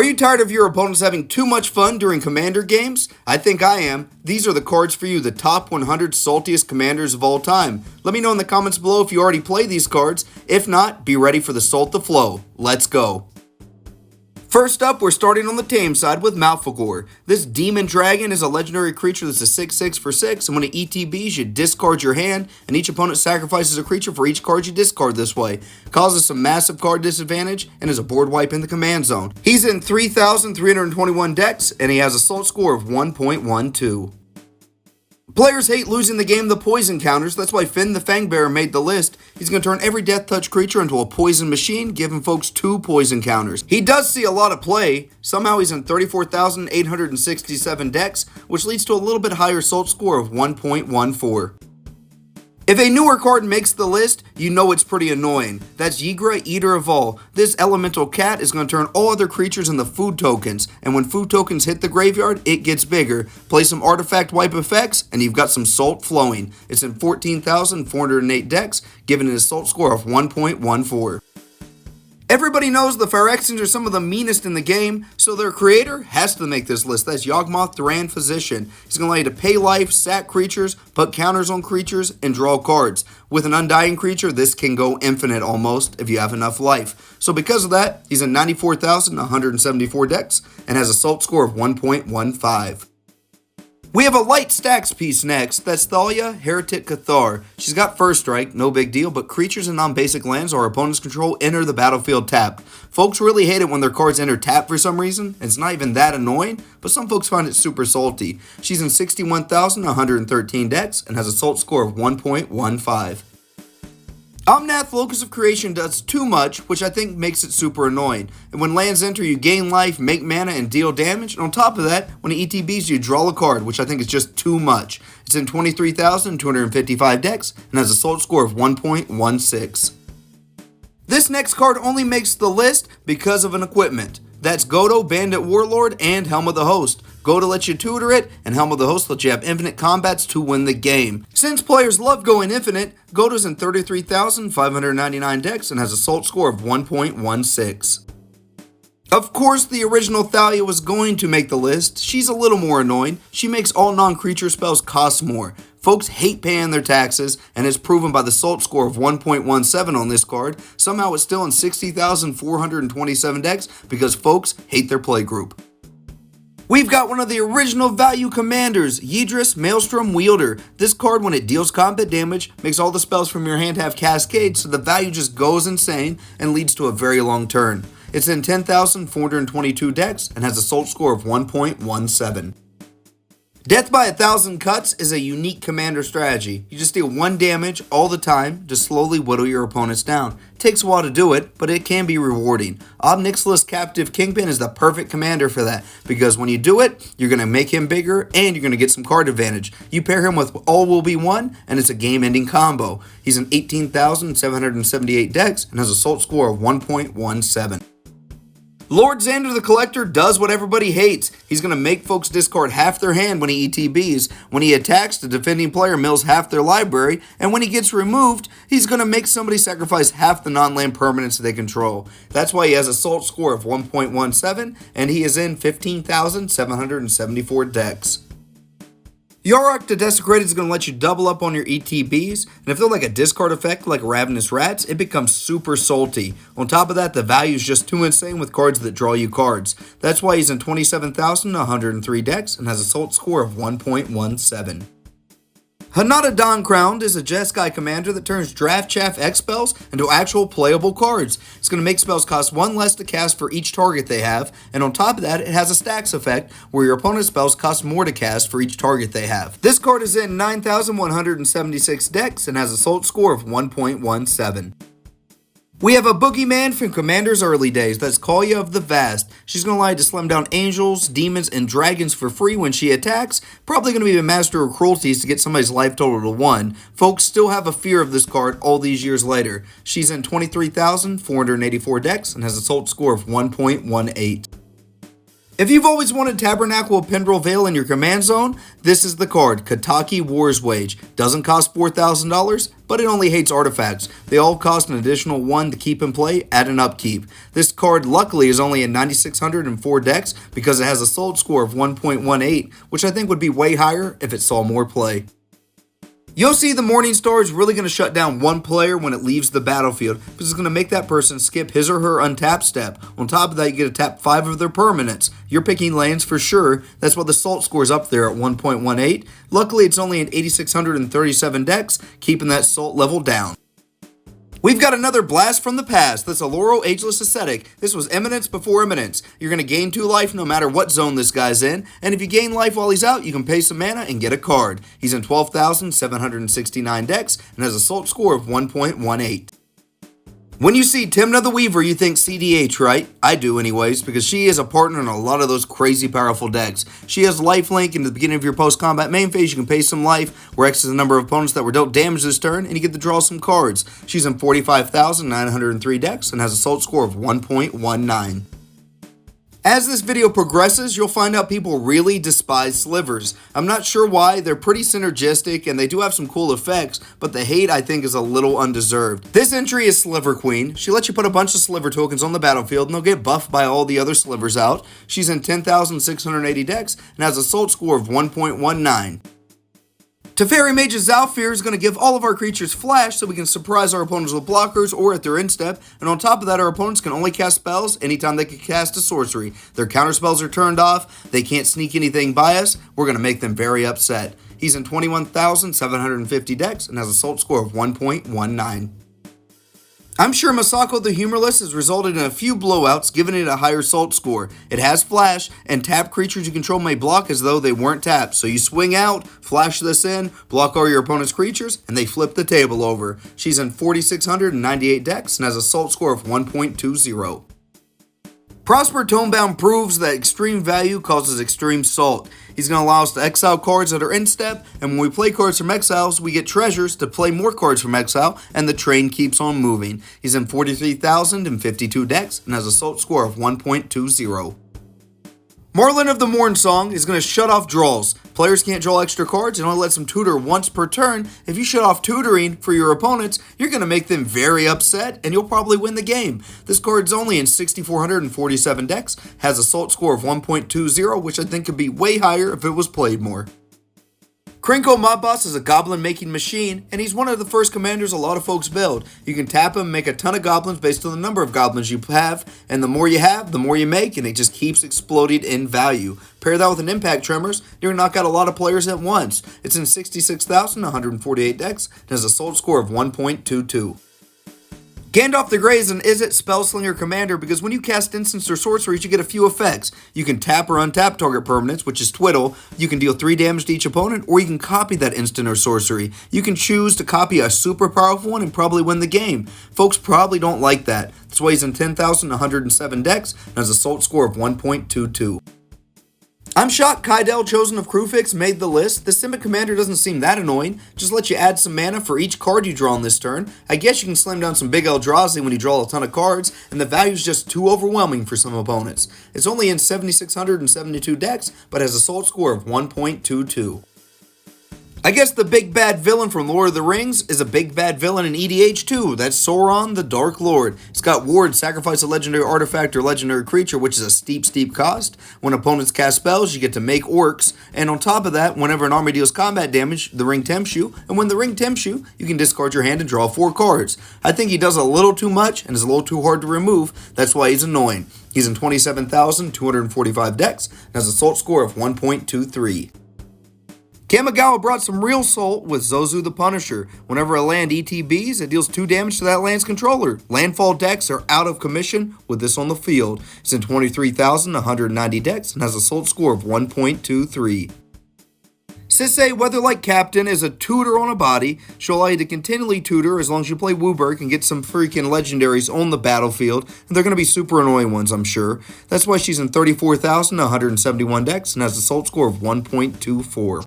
you tired of your opponents having too much fun during Commander games? I think I am. These are the cards for you, the top 100 saltiest Commanders of all time. Let me know in the comments below if you already play these cards. If not, be ready for the Salt to flow. Let's go. First up, we're starting on the tame side with Malfegor. This demon dragon is a legendary creature that's a 6/6 for 6, and when it ETBs, you discard your hand, and each opponent sacrifices a creature for each card you discard this way. Causes some massive card disadvantage, and is a board wipe in the command zone. He's in 3,321 decks, and he has a salt score of 1.12. Players hate losing the game to poison counters, that's why Finn the Fangbearer made the list. He's going to turn every Death Touch creature into a poison machine, giving folks 2 poison counters. He does see a lot of play. Somehow he's in 34,867 decks, which leads to a little bit higher salt score of 1.14. If a newer card makes the list, you know it's pretty annoying. That's Yigra, Eater of All. This elemental cat is going to turn all other creatures into food tokens, and when food tokens hit the graveyard, it gets bigger. Play some artifact wipe effects, and you've got some salt flowing. It's in 14,408 decks, giving it a salt score of 1.14. Everybody knows the Phyrexians are some of the meanest in the game, so their creator has to make this list. That's Yawgmoth Duran Physician. He's going to allow you to pay life, sack creatures, put counters on creatures, and draw cards. With an Undying creature, this can go infinite almost if you have enough life. So because of that, he's in 94,174 decks and has a salt score of 1.15. We have a light Stax piece next, that's Thalia, Heretic Cathar. She's got first strike, no big deal, but creatures and non-basic lands our opponents control enter the battlefield tapped. Folks really hate it when their cards enter tapped for some reason. It's not even that annoying, but some folks find it super salty. She's in 61,113 decks and has a salt score of 1.15. Omnath, Locus of Creation, does too much, which I think makes it super annoying. And when lands enter, you gain life, make mana, and deal damage. And on top of that, when it ETBs, you draw a card, which I think is just too much. It's in 23,255 decks and has a salt score of 1.16. This next card only makes the list because of an equipment. That's Godo, Bandit Warlord, and Helm of the Host. Godo lets you tutor it, and Helm of the Host lets you have infinite combats to win the game. Since players love going infinite, Godo's in 33,599 decks and has a salt score of 1.16. Of course, the original Thalia was going to make the list. She's a little more annoying. She makes all non-creature spells cost more. Folks hate paying their taxes, and is proven by the salt score of 1.17 on this card. Somehow it's still in 60,427 decks because folks hate their playgroup. We've got one of the original value commanders, Yidris Maelstrom Wielder. This card, when it deals combat damage, makes all the spells from your hand have Cascade, so the value just goes insane and leads to a very long turn. It's in 10,422 decks and has a salt score of 1.17. Death by 1,000 Cuts is a unique commander strategy. You just deal 1 damage all the time to slowly whittle your opponents down. It takes a while to do it, but it can be rewarding. Ob Nixilis Captive Kingpin is the perfect commander for that, because when you do it, you're going to make him bigger and you're going to get some card advantage. You pair him with All Will Be One, and it's a game-ending combo. He's in 18,778 decks and has a salt score of 1.17. Lord Xander the Collector does what everybody hates. He's going to make folks discard half their hand when he ETBs. When he attacks, the defending player mills half their library, and when he gets removed, he's going to make somebody sacrifice half the non-land permanents they control. That's why he has a salt score of 1.17, and he is in 15,774 decks. Yarok the Desecrated is going to let you double up on your ETBs, and if they're like a discard effect like Ravenous Rats, it becomes super salty. On top of that, the value is just too insane with cards that draw you cards. That's why he's in 27,103 decks and has a salt score of 1.17. Hanada Dawncrowned is a Jeskai commander that turns Draft Chaff X spells into actual playable cards. It's going to make spells cost 1 less to cast for each target they have, and on top of that, it has a Stax effect where your opponent's spells cost more to cast for each target they have. This card is in 9,176 decks and has a salt score of 1.17. We have a boogeyman from Commander's early days, that's Kalia of the Vast. She's going to allow you to slam down angels, demons, and dragons for free when she attacks. Probably going to be a master of cruelties to get somebody's life total to 1. Folks still have a fear of this card all these years later. She's in 23,484 decks and has a salt score of 1.18. If you've always wanted Tabernacle of Pendrell Vale in your command zone, this is the card, Kataki War's Wage. Doesn't cost $4,000, but it only hates artifacts. They all cost an additional 1 to keep in play at an upkeep. This card luckily is only in 9,604 decks because it has a sold score of 1.18, which I think would be way higher if it saw more play. You'll see the Morningstar is really going to shut down one player when it leaves the battlefield because it's going to make that person skip his or her untap step. On top of that, you get to tap 5 of their permanents. You're picking lands for sure. That's why the Salt score is up there at 1.18. Luckily, it's only in 8,637 decks, keeping that Salt level down. We've got another blast from the past. That's a Laurel Ageless Ascetic. This was Eminence before Eminence. You're going to gain 2 life no matter what zone this guy's in, and if you gain life while he's out, you can pay some mana and get a card. He's in 12,769 decks and has a Salt score of 1.18. When you see Timna the Weaver, you think cedh, right? I do anyways, because she is a partner in a lot of those crazy powerful decks. She has lifelink in the beginning of your post-combat main phase. You can pay some life, where X is the number of opponents that were dealt damage this turn, and you get to draw some cards. She's in 45,903 decks and has a Salt score of 1.19. As this video progresses, you'll find out people really despise slivers. I'm not sure why. They're pretty synergistic and they do have some cool effects, but the hate I think is a little undeserved. This entry is Sliver Queen. She lets you put a bunch of sliver tokens on the battlefield and they'll get buffed by all the other slivers out. She's in 10,680 decks and has a Salt score of 1.19. Teferi Mage's Zalfir is going to give all of our creatures flash so we can surprise our opponents with blockers or at their end step, and on top of that our opponents can only cast spells anytime they can cast a sorcery. Their counter spells are turned off, they can't sneak anything by us, we're going to make them very upset. He's in 21,750 decks and has a Salt score of 1.19. I'm sure Masako the Humorless has resulted in a few blowouts, giving it a higher Salt score. It has flash, and tapped creatures you control may block as though they weren't tapped. So you swing out, flash this in, block all your opponent's creatures, and they flip the table over. She's in 4,698 decks and has a Salt score of 1.20. Prosper Tonebound proves that extreme value causes extreme Salt. He's going to allow us to exile cards that are in step, and when we play cards from exiles, we get treasures to play more cards from exile, and the train keeps on moving. He's in 43,052 decks and has a Salt score of 1.20. Marlin of the Mornsong is going to shut off draws. Players can't draw extra cards and only lets them tutor once per turn. If you shut off tutoring for your opponents, you're going to make them very upset and you'll probably win the game. This card's only in 6,447 decks, has a Salt score of 1.20, which I think could be way higher if it was played more. Krinko Mob Boss is a goblin making machine, and he's one of the first commanders a lot of folks build. You can tap him, make a ton of goblins based on the number of goblins you have, and the more you have, the more you make, and it just keeps exploding in value. Pair that with an Impact Tremors, you're going to knock out a lot of players at once. It's in 66,148 decks, and has a Salt score of 1.22. Gandalf the Grey is an Izzet Spellslinger commander because when you cast instants or sorceries, you get a few effects. You can tap or untap target permanents, which is Twiddle. You can deal 3 damage to each opponent, or you can copy that instant or sorcery. You can choose to copy a super powerful one and probably win the game. Folks probably don't like that. That's why he's in 10,107 decks and has a Salt score of 1.22. I'm shocked Kydel, Chosen of Krufix, made the list. The Simic commander doesn't seem that annoying. Just let you add some mana for each card you draw on this turn. I guess you can slam down some big Eldrazi when you draw a ton of cards, and the value's just too overwhelming for some opponents. It's only in 7,672 decks, but has a Salt score of 1.22. I guess the big bad villain from Lord of the Rings is a big bad villain in EDH too. That's Sauron the Dark Lord. It's got wards, sacrifice a legendary artifact or legendary creature, which is a steep cost. When opponents cast spells, you get to make orcs. And on top of that, whenever an army deals combat damage, the ring tempts you. And when the ring tempts you, you can discard your hand and draw 4 cards. I think he does a little too much and is a little too hard to remove. That's why he's annoying. He's in 27,245 decks and has a Salt score of 1.23. Kamigawa brought some real Salt with Zozu the Punisher. Whenever a land ETBs, it deals 2 damage to that land's controller. Landfall decks are out of commission with this on the field. It's in 23,190 decks and has a Salt score of 1.23. cedh Weatherlight Captain is a tutor on a body. She'll allow you to continually tutor as long as you play Wooburg and get some freaking legendaries on the battlefield. And they're going to be super annoying ones, I'm sure. That's why she's in 34,171 decks and has a Salt score of 1.24.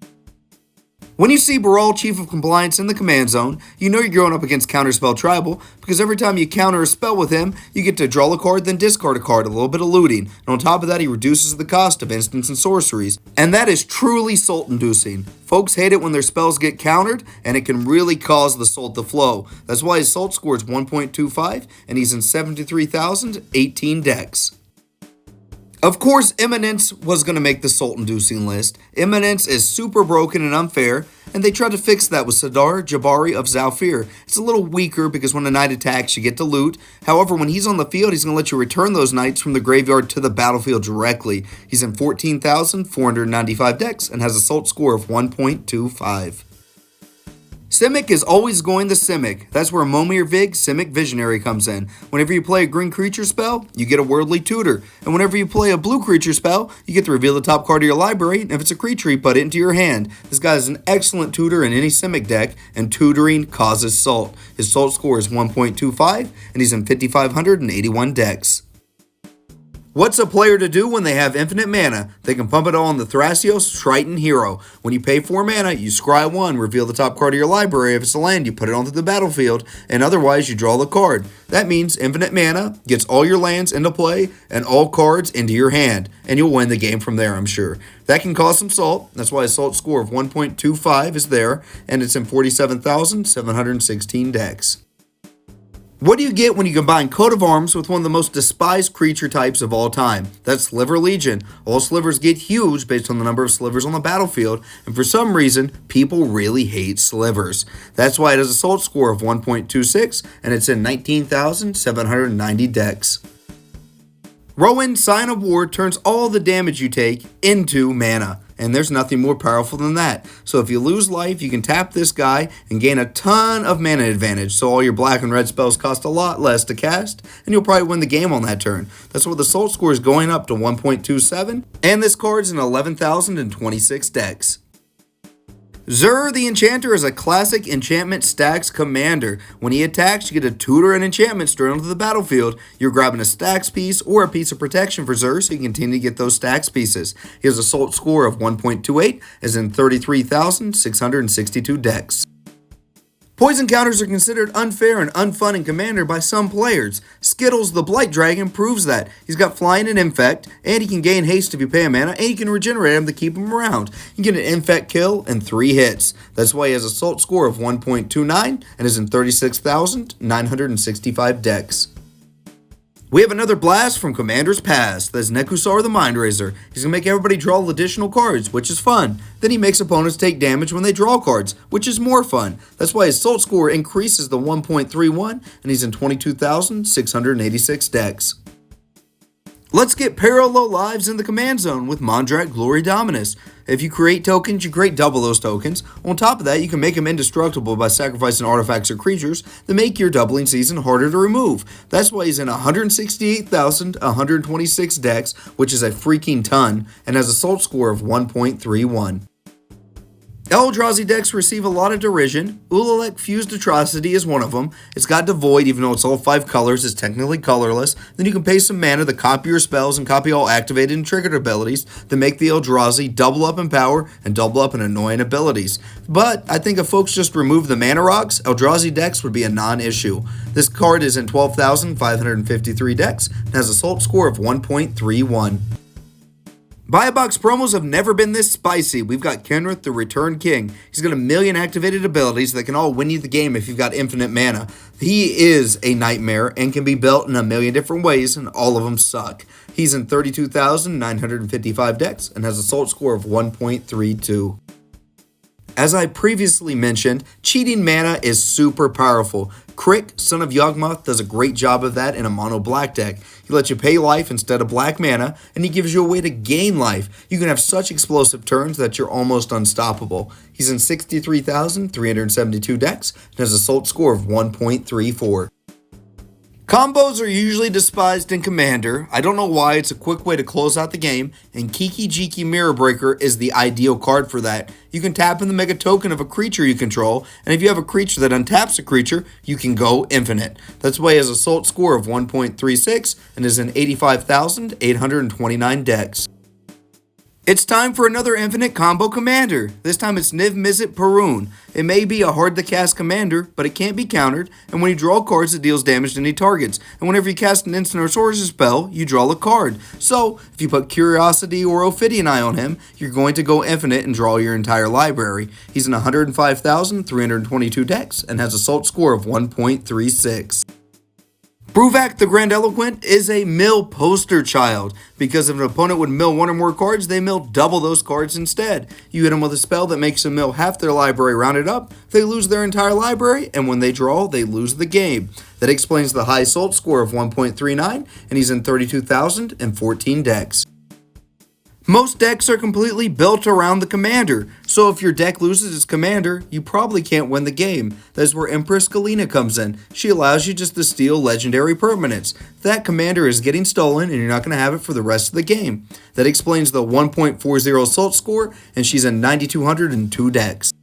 When you see Baral, Chief of Compliance in the command zone, you know you're going up against Counterspell Tribal, because every time you counter a spell with him, you get to draw a card, then discard a card, a little bit of looting, and on top of that he reduces the cost of instants and sorceries, and that is truly soul-inducing. Folks hate it when their spells get countered, and it can really cause the soul to flow. That's why his soul score is 1.25, and he's in 73,018 decks. Of course, Eminence was going to make the soul-inducing list. Eminence is super broken and unfair, and they tried to fix that with Sadar Jabari of Zhalfir. It's a little weaker because when a knight attacks, you get to loot. However, when he's on the field, he's going to let you return those knights from the graveyard to the battlefield directly. He's in 14,495 decks and has a soul score of 1.25. Simic is always going the Simic. That's where Momir Vig, Simic Visionary, comes in. Whenever you play a green creature spell, you get a Worldly Tutor. And whenever you play a blue creature spell, you get to reveal the top card of your library, and if it's a creature, you put it into your hand. This guy is an excellent tutor in any Simic deck, and tutoring causes salt. His salt score is 1.25, and he's in 5,581 decks. What's a player to do when they have infinite mana? They can pump it all on the Thrasios Triton Hero. When you pay 4 mana, you scry 1, reveal the top card of your library. If it's a land, you put it onto the battlefield, and otherwise you draw the card. That means infinite mana gets all your lands into play and all cards into your hand, and you'll win the game from there, I'm sure. That can cause some salt. That's why a salt score of 1.25 is there, and it's in 47,716 decks. What do you get when you combine Coat of Arms with one of the most despised creature types of all time? That's Sliver Legion. All slivers get huge based on the number of slivers on the battlefield, and for some reason, people really hate slivers. That's why it has a salt score of 1.26, and it's in 19,790 decks. Rowan, Sign of War, turns all the damage you take into mana, and there's nothing more powerful than that. So if you lose life, you can tap this guy and gain a ton of mana advantage, so all your black and red spells cost a lot less to cast, and you'll probably win the game on that turn. That's why the salt score is going up to 1.27, and this card's in 11,026 decks. Zur the Enchanter is a classic Enchantment Stax commander. When he attacks, you get a tutor and enchantment straight onto the battlefield. You're grabbing a Stax piece or a piece of protection for Zur, so you continue to get those Stax pieces. He has a salt score of 1.28, as in 33,662 decks. Poison counters are considered unfair and unfun in Commander by some players. Skittles the Blight Dragon proves that. He's got flying and infect, and he can gain haste if you pay a mana, and you can regenerate him to keep him around. You get an infect kill and 3 hits. That's why he has a salt score of 1.29 and is in 36,965 decks. We have another blast from Commander's Past. That's Nekusar the Mindraiser. He's going to make everybody draw additional cards, which is fun. Then he makes opponents take damage when they draw cards, which is more fun. That's why his salt score increases to 1.31, and he's in 22,686 decks. Let's get parallel lives in the command zone with Mondrak Glory Dominus. If you create tokens, you create double those tokens. On top of that, you can make them indestructible by sacrificing artifacts or creatures that make your doubling season harder to remove. That's why he's in 168,126 decks, which is a freaking ton, and has a salt score of 1.31. Eldrazi decks receive a lot of derision. Ulalek Fused Atrocity is one of them. It's got Devoid, even though it's all 5 colors, it's technically colorless. Then you can pay some mana to copy your spells and copy all activated and triggered abilities to make the Eldrazi double up in power and double up in annoying abilities. But I think if folks just remove the mana rocks, Eldrazi decks would be a non-issue. This card is in 12,553 decks and has a salt score of 1.31. Buy box promos have never been this spicy. We've got Kenrith, the Return King. He's got a million activated abilities that can all win you the game if you've got infinite mana. He is a nightmare and can be built in a million different ways, and all of them suck. He's in 32,955 decks and has a salt score of 1.32. As I previously mentioned, cheating mana is super powerful. Crick, Son of Yawgmoth, does a great job of that in a mono black deck. He lets you pay life instead of black mana, and he gives you a way to gain life. You can have such explosive turns that you're almost unstoppable. He's in 63,372 decks and has a salt score of 1.34. Combos are usually despised in Commander. I don't know why. It's a quick way to close out the game, and Kiki Jiki Mirror Breaker is the ideal card for that. You can tap in the mega token of a creature you control, and if you have a creature that untaps a creature, you can go infinite. That's why he has a salt score of 1.36 and is in 85,829 decks. It's time for another infinite combo commander. This time it's Niv Mizzet Perun. It may be a hard to cast commander, but it can't be countered, and when you draw cards it deals damage to any targets. And whenever you cast an instant or sorcery spell, you draw a card. So, if you put Curiosity or Ophidian Eye on him, you're going to go infinite and draw your entire library. He's in 105,322 decks and has a Salt score of 1.36. Bruvak the Grandiloquent is a mill poster child. Because if an opponent would mill one or more cards, they mill double those cards instead. You hit them with a spell that makes them mill half their library rounded up, they lose their entire library, and when they draw, they lose the game. That explains the high Salt score of 1.39, and he's in 32,014 decks. Most decks are completely built around the commander, so if your deck loses its commander, you probably can't win the game. That's where Empress Galena comes in. She allows you just to steal legendary permanents. That commander is getting stolen and you're not going to have it for the rest of the game. That explains the 1.40 Salt score, and she's in 9,202 decks.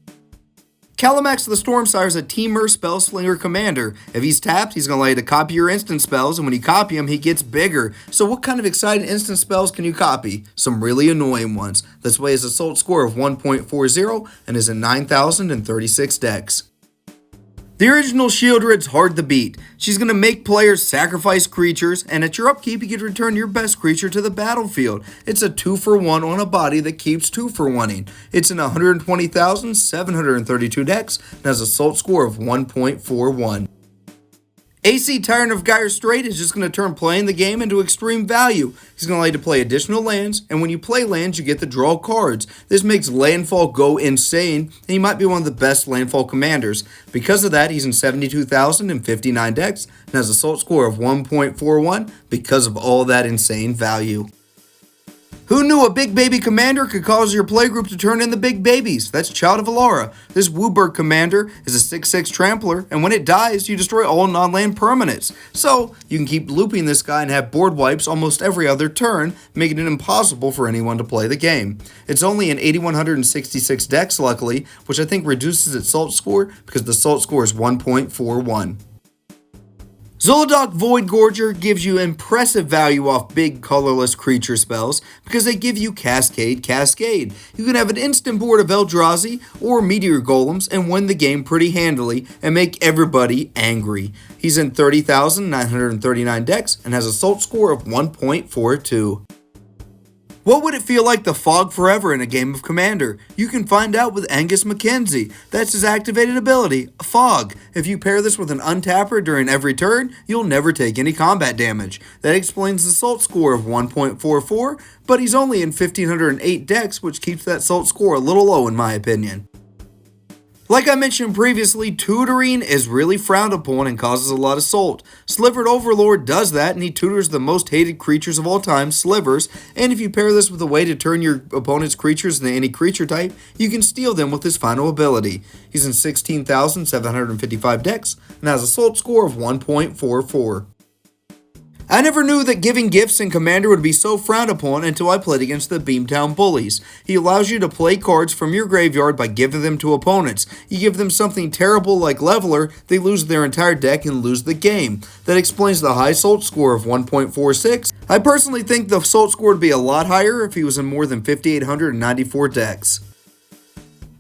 Kalamax the Stormsire is a Temur Spellslinger commander. If he's tapped, he's going to allow you to copy your instant spells, and when you copy them, he gets bigger. So what kind of exciting instant spells can you copy? Some really annoying ones. That's why he has a Salt score of 1.40 and is in 9,036 decks. The original Shieldred's hard to beat. She's going to make players sacrifice creatures, and at your upkeep you can return your best creature to the battlefield. It's a 2-for-1 on a body that keeps 2-for-1ing. It's in 120,732 decks and has a Salt score of 1.41. AC Tyrant of Gyre Strait is just going to turn playing the game into extreme value. He's going to allow you to play additional lands, and when you play lands, you get to draw cards. This makes Landfall go insane, and he might be one of the best Landfall commanders. Because of that, he's in 72,059 decks, and has a Salt score of 1.41 because of all that insane value. Who knew a big baby commander could cause your playgroup to turn into big babies? That's Child of Alara. This Wooburg commander is a 6/6 trampler, and when it dies, you destroy all non-land permanents. So, you can keep looping this guy and have board wipes almost every other turn, making it impossible for anyone to play the game. It's only in 8,166 decks, luckily, which I think reduces its Salt score because the Salt score is 1.41. Zolodok Voidgorger gives you impressive value off big colorless creature spells because they give you Cascade. You can have an instant board of Eldrazi or Meteor Golems and win the game pretty handily and make everybody angry. He's in 30,939 decks and has a Salt score of 1.42. What would it feel like to fog forever in a game of Commander? You can find out with Angus Mackenzie. That's his activated ability, Fog. If you pair this with an untapper during every turn, you'll never take any combat damage. That explains the Salt score of 1.44, but he's only in 1,508 decks, which keeps that Salt score a little low in my opinion. Like I mentioned previously, tutoring is really frowned upon and causes a lot of Salt. Slivered Overlord does that, and he tutors the most hated creatures of all time, Slivers, and if you pair this with a way to turn your opponent's creatures into any creature type, you can steal them with his final ability. He's in 16,755 decks, and has a Salt score of 1.44. I never knew that giving gifts in Commander would be so frowned upon until I played against the Beamtown Bullies. He allows you to play cards from your graveyard by giving them to opponents. You give them something terrible like Leveler, they lose their entire deck and lose the game. That explains the high Salt score of 1.46. I personally think the Salt score would be a lot higher if he was in more than 5,894 decks.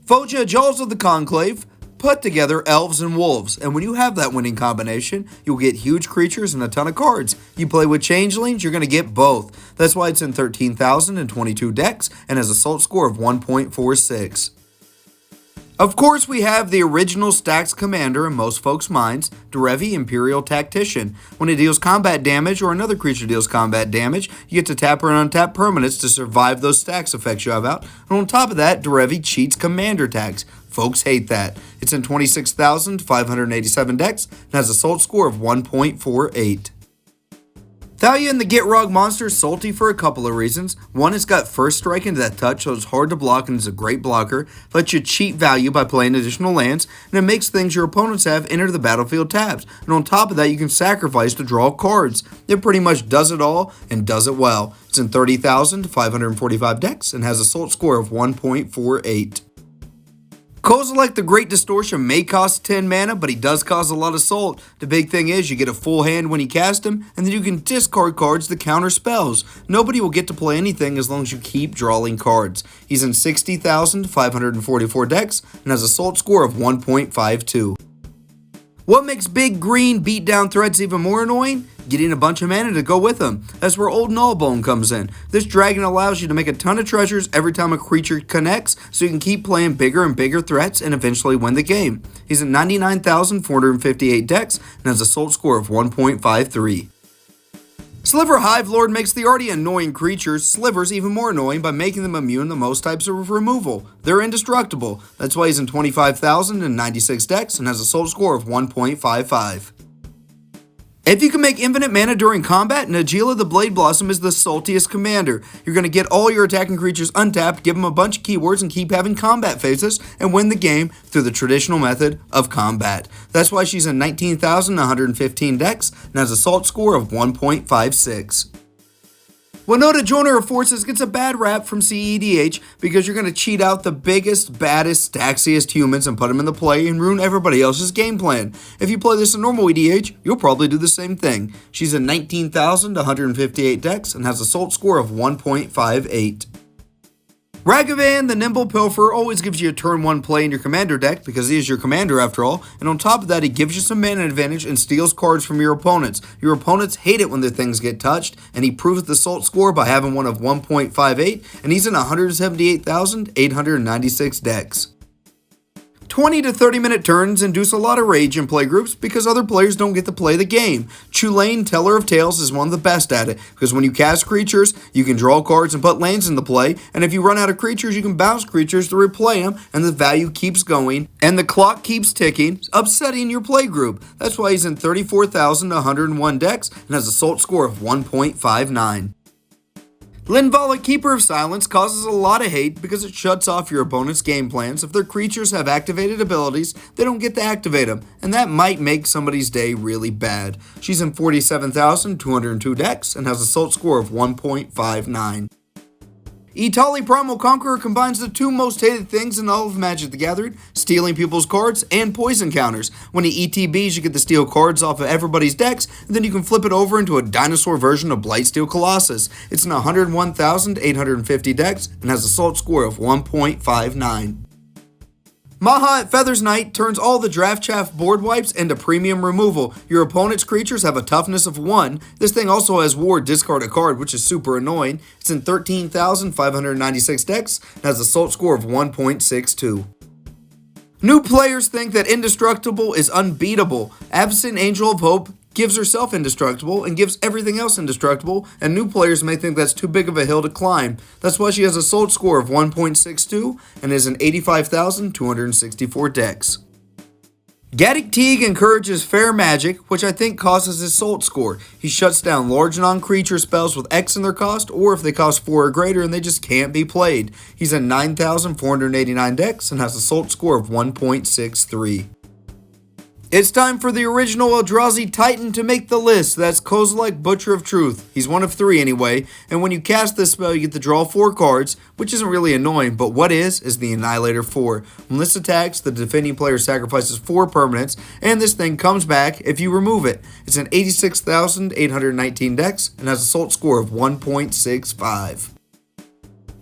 Foja Jaws of the Conclave put together elves and wolves, and when you have that winning combination, you'll get huge creatures and a ton of cards. You play with changelings, you're going to get both. That's why it's in 13,022 decks and has a Salt score of 1.46. Of course, we have the original Stax commander in most folks' minds, Derevi Imperial Tactician. When it deals combat damage or another creature deals combat damage, you get to tap or untap permanents to survive those Stax effects you have out. And on top of that, Derevi cheats commander tags. Folks hate that. It's in 26,587 decks and has a Salt score of 1.48. Thalia and the Gitrog monster is salty for a couple of reasons. One, it's got first strike into that touch, so it's hard to block and is a great blocker. Lets you cheat value by playing additional lands, and it makes things your opponents have enter the battlefield tabs. And on top of that, you can sacrifice to draw cards. It pretty much does it all and does it well. It's in 30,545 decks and has a Salt score of 1.48. Kozilek the Great Distortion may cost 10 mana, but he does cause a lot of salt. The big thing is you get a full hand when you cast him, and then you can discard cards to counter spells. Nobody will get to play anything as long as you keep drawing cards. He's in 60,544 decks and has a salt score of 1.52. What makes big green beat down threats even more annoying? Getting a bunch of mana to go with them. That's where Old Gnawbone comes in. This dragon allows you to make a ton of treasures every time a creature connects, so you can keep playing bigger and bigger threats and eventually win the game. He's in 99,458 decks and has a salt score of 1.53. Sliver Hive Lord makes the already annoying creatures, slivers, even more annoying by making them immune to most types of removal. They're indestructible. That's why he's in 25,096 decks and has a salt score of 1.55. If you can make infinite mana during combat, Najeela the Blade Blossom is the Saltiest Commander. You're going to get all your attacking creatures untapped, give them a bunch of keywords, and keep having combat phases, and win the game through the traditional method of combat. That's why she's in 19,115 decks and has a salt score of 1.56. Winota Joiner of Forces gets a bad rap from cedh because you're going to cheat out the biggest, baddest, staxiest humans and put them in the play and ruin everybody else's game plan. If you play this in normal EDH, you'll probably do the same thing. She's in 19,158 decks and has a salt score of 1.58. Ragavan, the Nimble Pilferer, always gives you a turn 1 play in your commander deck because he is your commander after all, and on top of that he gives you some mana advantage and steals cards from your opponents. Your opponents hate it when their things get touched, and he proves the salt score by having one of 1.58, and he's in 178,896 decks. 20 to 30 minute turns induce a lot of rage in playgroups because other players don't get to play the game. Chulane, Teller of Tales, is one of the best at it because when you cast creatures, you can draw cards and put lands into play, and if you run out of creatures, you can bounce creatures to replay them, and the value keeps going, and the clock keeps ticking, upsetting your playgroup. That's why he's in 34,101 decks and has a salt score of 1.59. Landfall, Keeper of Silence, causes a lot of hate because it shuts off your opponent's game plans. If their creatures have activated abilities, they don't get to activate them, and that might make somebody's day really bad. She's in 47,202 decks and has a salt score of 1.59. Etali Primal Conqueror combines the two most hated things in all of Magic the Gathering, stealing people's cards and poison counters. When he ETBs, you get to steal cards off of everybody's decks, and then you can flip it over into a dinosaur version of Blightsteel Colossus. It's in 101,850 decks and has a salt score of 1.59. Maha Feathers Knight turns all the Draft Chaff board wipes into premium removal. Your opponent's creatures have a toughness of 1. This thing also has Ward discard a card, which is super annoying. It's in 13,596 decks and has a salt score of 1.62. New players think that Indestructible is unbeatable. Absent Angel of Hope gives herself indestructible and gives everything else indestructible, and new players may think that's too big of a hill to climb. That's why she has a salt score of 1.62 and is in 85,264 decks. Gaddock Teague encourages fair magic, which I think causes his salt score. He shuts down large non-creature spells with X in their cost, or if they cost 4 or greater and they just can't be played. He's in 9,489 decks and has a salt score of 1.63. It's time for the original Eldrazi Titan to make the list. That's Kozilek, Butcher of Truth. He's one of 3 anyway, and when you cast this spell, you get to draw 4 cards, which isn't really annoying, but what is the Annihilator 4. When this attacks, the defending player sacrifices 4 permanents, and this thing comes back if you remove it. It's in 86,819 decks, and has a salt score of 1.65.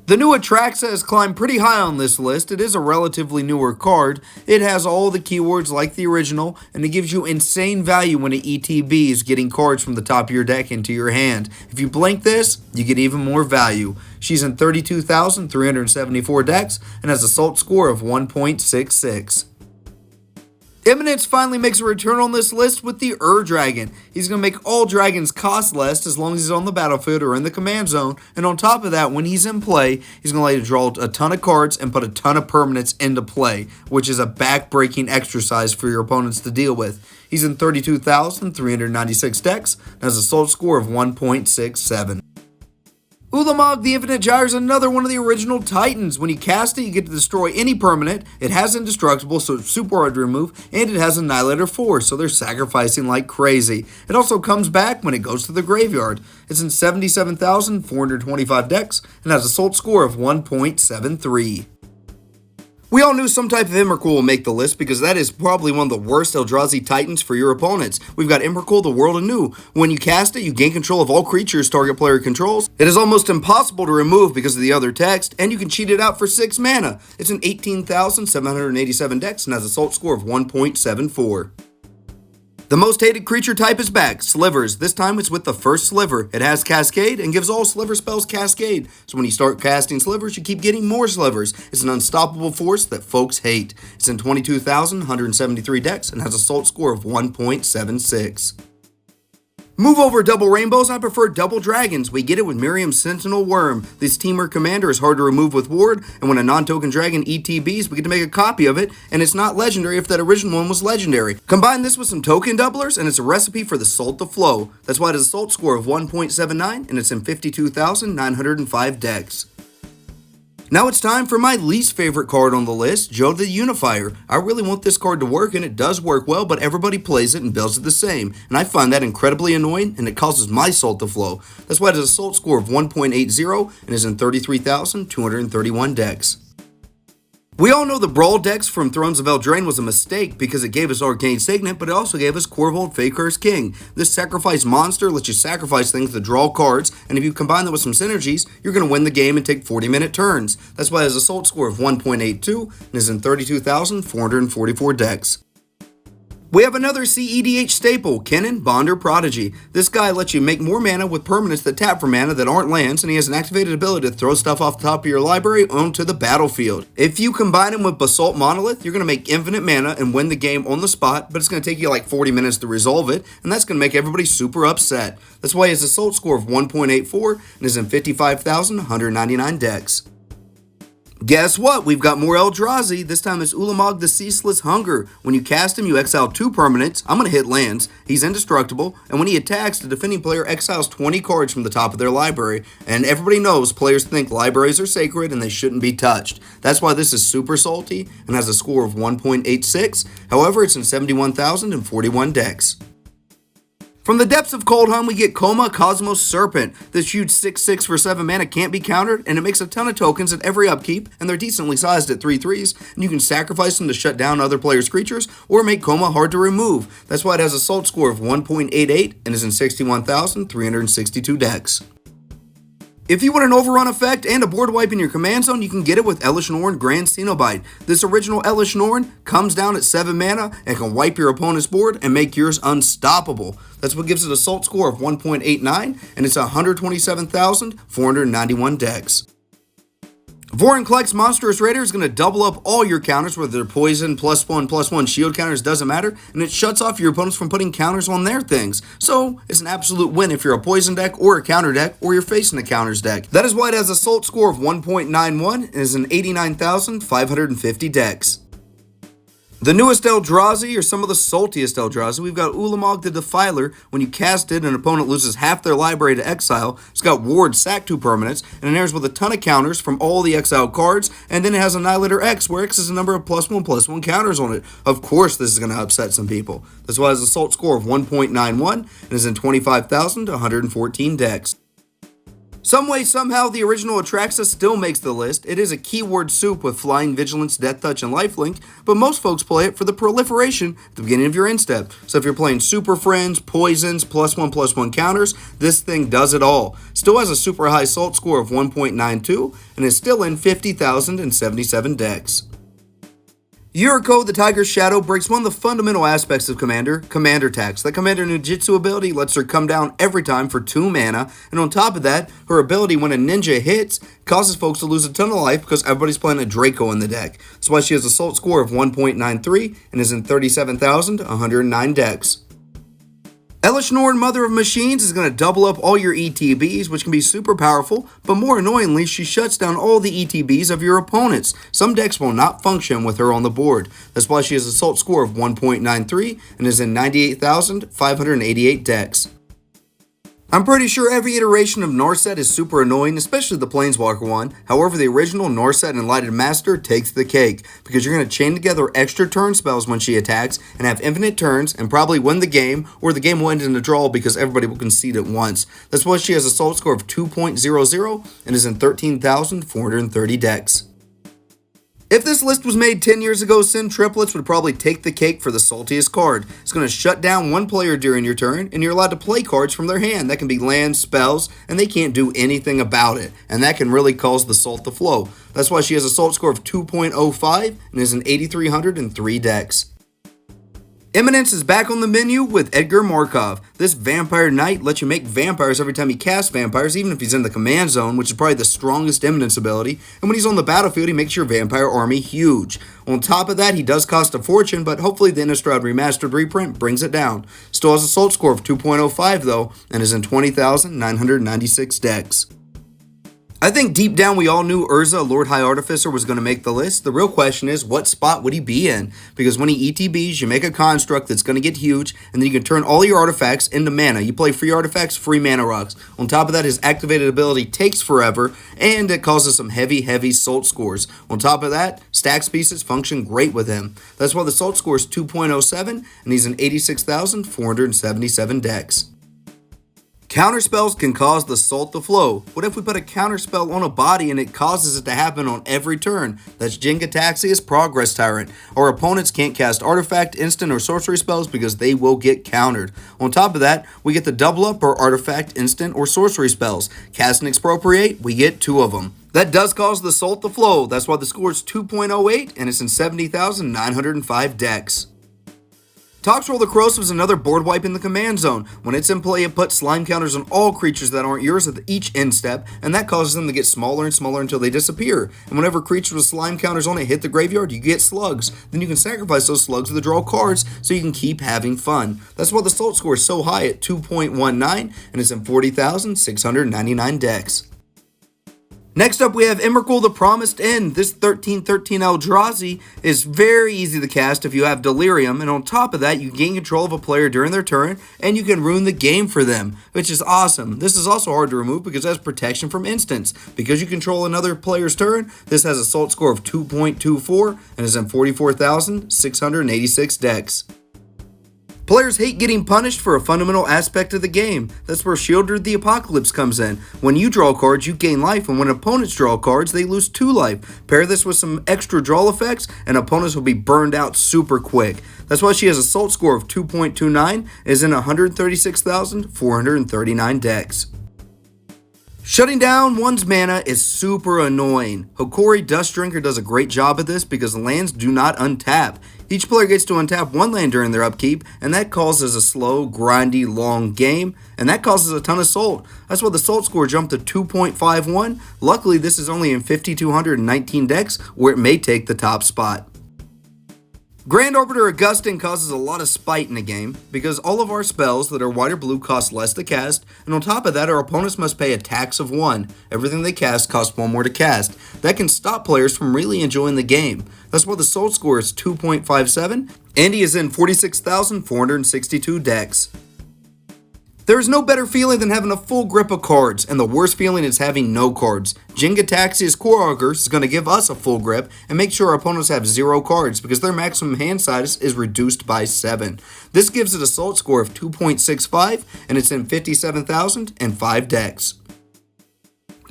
The new Atraxa has climbed pretty high on this list. It is a relatively newer card. It has all the keywords like the original, and it gives you insane value when it ETBs, getting cards from the top of your deck into your hand. If you blink this, you get even more value. She's in 32,374 decks and has a salt score of 1.66. Eminence finally makes a return on this list with the Dragon. He's going to make all dragons cost less as long as he's on the battlefield or in the command zone, and on top of that, when he's in play, he's going to let you draw a ton of cards and put a ton of permanents into play, which is a back-breaking exercise for your opponents to deal with. He's in 32,396 decks and has a salt score of 1.67. Ulamog the Infinite Gyre is another one of the original Titans. When you cast it, you get to destroy any permanent. It has Indestructible, so it's super hard to remove, and it has Annihilator 4, so they're sacrificing like crazy. It also comes back when it goes to the graveyard. It's in 77,425 decks and has a salt score of 1.73. We all knew some type of Emrakul will make the list because that is probably one of the worst Eldrazi titans for your opponents. We've got Emrakul, the World Anew. When you cast it, you gain control of all creatures target player controls. It is almost impossible to remove because of the other text, and you can cheat it out for 6 mana. It's an 18,787 dex and has a Salt score of 1.74. The most hated creature type is back, Slivers. This time it's with the first Sliver. It has Cascade and gives all Sliver spells Cascade. So when you start casting Slivers, you keep getting more Slivers. It's an unstoppable force that folks hate. It's in 22,173 dex and has a Salt score of 1.76. Move over double rainbows, I prefer double dragons. We get it with Miriam's Sentinel Worm. This Teamer Commander is hard to remove with Ward, and when a non-token dragon ETBs, we get to make a copy of it, and it's not legendary if that original one was legendary. Combine this with some token doublers, and it's a recipe for the Salt to flow. That's why it has a Salt score of 1.79, and it's in 52,905 dex. Now it's time for my least favorite card on the list, Joe the Unifier. I really want this card to work, and it does work well, but everybody plays it and builds it the same. And I find that incredibly annoying, and it causes my Salt to flow. That's why it has a Salt score of 1.80 and is in 33,231 dex. We all know the Brawl decks from Thrones of Eldraine was a mistake because it gave us Arcane Signet, but it also gave us Korvold Fakir's King. This sacrifice monster lets you sacrifice things to draw cards, and if you combine that with some synergies, you're going to win the game and take 40-minute turns. That's why it has a Salt score of 1.82 and is in 32,444 dex. We have another cEDH staple, Kennen, Bonder Prodigy. This guy lets you make more mana with permanents that tap for mana that aren't lands, and he has an activated ability to throw stuff off the top of your library onto the battlefield. If you combine him with Basalt Monolith, you're going to make infinite mana and win the game on the spot, but it's going to take you like 40 minutes to resolve it, and that's going to make everybody super upset. That's why he has a Salt score of 1.84 and is in 55,199 dex. Guess what? We've got more Eldrazi. This time it's Ulamog the Ceaseless Hunger. When you cast him, you exile 2 permanents. I'm going to hit lands. He's indestructible. And when he attacks, the defending player exiles 20 cards from the top of their library. And everybody knows players think libraries are sacred and they shouldn't be touched. That's why this is super salty and has a score of 1.86. However, it's in 71,041 dex. From the depths of Coldheim, we get Koma Cosmos Serpent. This huge 6/6 for 7 mana can't be countered, and it makes a ton of tokens at every upkeep, and they're decently sized at 3/3s, and you can sacrifice them to shut down other players' creatures, or make Koma hard to remove. That's why it has a Salt score of 1.88, and is in 61,362 dex. If you want an overrun effect and a board wipe in your command zone, you can get it with Elesh Norn Grand Cenobite. This original Elesh Norn comes down at 7 mana and can wipe your opponent's board and make yours unstoppable. That's what gives it a Salt score of 1.89, and it's 127,491 dex. Vorinclex Monstrous Raider is going to double up all your counters, whether they're poison, +1/+1 shield counters, doesn't matter, and it shuts off your opponents from putting counters on their things. So, it's an absolute win if you're a poison deck, or a counter deck, or you're facing a counters deck. That is why it has a Salt score of 1.91 and is an 89,550 dex. The newest Eldrazi, or some of the saltiest Eldrazi, we've got Ulamog the Defiler. When you cast it, an opponent loses half their library to exile. It's got Ward, sack 2 permanents, and it enters with a ton of counters from all the exiled cards, and then it has Annihilator X, where X is a number of +1/+1 counters on it. Of course this is going to upset some people. That's why it has a Salt score of 1.91 and is in 25,114 dex. Some way, somehow, the original Atraxa still makes the list. It is a keyword soup with Flying, Vigilance, Death Touch, and Lifelink, but most folks play it for the proliferation at the beginning of your end step. So if you're playing Super Friends, Poisons, +1/+1 counters, this thing does it all. Still has a super high Salt score of 1.92 and is still in 50,077 dex. Yuriko, the Tiger's Shadow, breaks one of the fundamental aspects of Commander Tax. That Commander Ninjutsu ability lets her come down every time for 2 mana, and on top of that, her ability when a ninja hits causes folks to lose a ton of life because everybody's playing a Draco in the deck. That's why she has a Salt score of 1.93 and is in 37,109 dex. Elesh Norn, Mother of Machines, is going to double up all your ETBs, which can be super powerful, but more annoyingly, she shuts down all the ETBs of your opponents. Some decks will not function with her on the board. That's why she has a Salt score of 1.93 and is in 98,588 dex. I'm pretty sure every iteration of Narset is super annoying, especially the Planeswalker one. However, the original Narset Enlightened Master takes the cake, because you're going to chain together extra turn spells when she attacks, and have infinite turns, and probably win the game, or the game will end in a draw because everybody will concede at once. That's why she has a Salt score of 2.00, and is in 13,430 dex. If this list was made 10 years ago, Sin Triplets would probably take the cake for the saltiest card. It's going to shut down one player during your turn, and you're allowed to play cards from their hand. That can be lands, spells, and they can't do anything about it. And that can really cause the salt to flow. That's why she has a salt score of 2.05 and is an 8,303 dex. Eminence is back on the menu with Edgar Markov. This Vampire Knight lets you make vampires every time he casts vampires, even if he's in the command zone, which is probably the strongest Eminence ability. And when he's on the battlefield, he makes your vampire army huge. On top of that, he does cost a fortune, but hopefully the Innistrad Remastered reprint brings it down. Still has a salt score of 2.05 though, and is in 20,996 dex. I think deep down we all knew Urza, Lord High Artificer, was going to make the list. The real question is, what spot would he be in? Because when he ETBs, you make a construct that's going to get huge, and then you can turn all your artifacts into mana. You play free artifacts, free mana rocks. On top of that, his activated ability takes forever, and it causes some heavy salt scores. On top of that, Stax pieces function great with him. That's why the salt score is 2.07, and he's an 86,477 dex. Counterspells can cause the salt to flow. What if we put a counterspell on a body and it causes it to happen on every turn? That's Jin-Gitaxias Progress Tyrant. Our opponents can't cast artifact, instant, or sorcery spells because they will get countered. On top of that, we get the double up our artifact, instant, or sorcery spells. Cast and Expropriate, we get 2 of them. That does cause the salt to flow. That's why the score is 2.08 and it's in 70,905 dex. Toxrill the Corrosive is another board wipe in the command zone. When it's in play, it puts slime counters on all creatures that aren't yours at each end step, and that causes them to get smaller and smaller until they disappear. And whenever creatures with slime counters on it hit the graveyard, you get slugs. Then you can sacrifice those slugs to draw cards so you can keep having fun. That's why the salt score is so high at 2.19, and it's in 40,699 dex. Next up, we have Emrakul the Promised End. This 13/13 Eldrazi is very easy to cast if you have Delirium, and on top of that, you gain control of a player during their turn, and you can ruin the game for them, which is awesome. This is also hard to remove because it has protection from instants. Because you control another player's turn, this has a salt score of 2.24 and is in 44,686 dex. Players hate getting punished for a fundamental aspect of the game. That's where Shieldred the Apocalypse comes in. When you draw cards, you gain life, and when opponents draw cards, they lose 2 life. Pair this with some extra draw effects, and opponents will be burned out super quick. That's why she has a salt score of 2.29, is in 136,439 dex. Shutting down one's mana is super annoying. Hokori Dustdrinker does a great job at this because lands do not untap. Each player gets to untap one land during their upkeep, and that causes a slow, grindy, long game, and that causes a ton of salt. That's why the salt score jumped to 2.51. Luckily, this is only in 5,219 dex, where it may take the top spot. Grand Arbiter Augustin causes a lot of spite in the game because all of our spells that are white or blue cost less to cast, and on top of that, our opponents must pay a tax of 1. Everything they cast costs 1 more to cast. That can stop players from really enjoying the game. That's why the salt score is 2.57, and he is in 46,462 dex. There is no better feeling than having a full grip of cards, and the worst feeling is having no cards. Jin-Gitaxias Core Augurs is going to give us a full grip and make sure our opponents have 0 cards because their maximum hand size is reduced by 7. This gives it a salt score of 2.65, and it's in 57,005 dex.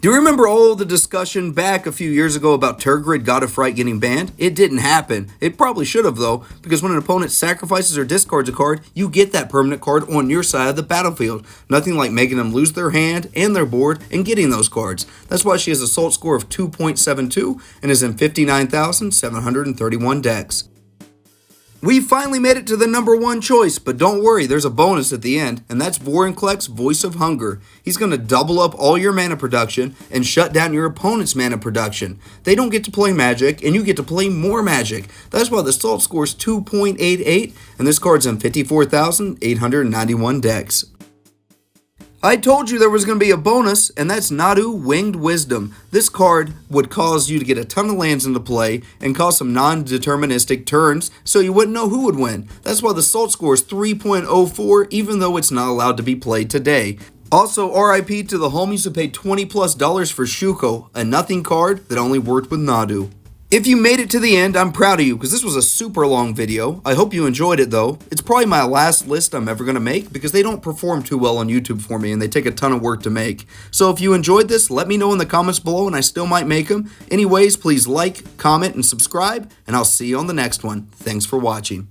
Do you remember all the discussion back a few years ago about Tergrid God of Fright getting banned? It didn't happen. It probably should have though, because when an opponent sacrifices or discards a card, you get that permanent card on your side of the battlefield. Nothing like making them lose their hand and their board and getting those cards. That's why she has a salt score of 2.72 and is in 59,731 dex. We finally made it to the number 1 choice, but don't worry, there's a bonus at the end, and that's Vorinclex Voice of Hunger. He's going to double up all your mana production and shut down your opponent's mana production. They don't get to play Magic, and you get to play more Magic. That's why the salt score is 2.88, and this card's in 54,891 dex. I told you there was going to be a bonus, and that's Nadu Winged Wisdom. This card would cause you to get a ton of lands into play and cause some non-deterministic turns, so you wouldn't know who would win. That's why the salt score is 3.04, even though it's not allowed to be played today. Also, RIP to the homies who paid $20+ for Shuko, a nothing card that only worked with Nadu. If you made it to the end, I'm proud of you because this was a super long video. I hope you enjoyed it though. It's probably my last list I'm ever going to make because they don't perform too well on YouTube for me and they take a ton of work to make. So if you enjoyed this, let me know in the comments below and I still might make them. Anyways, please like, comment, and subscribe, and I'll see you on the next one. Thanks for watching.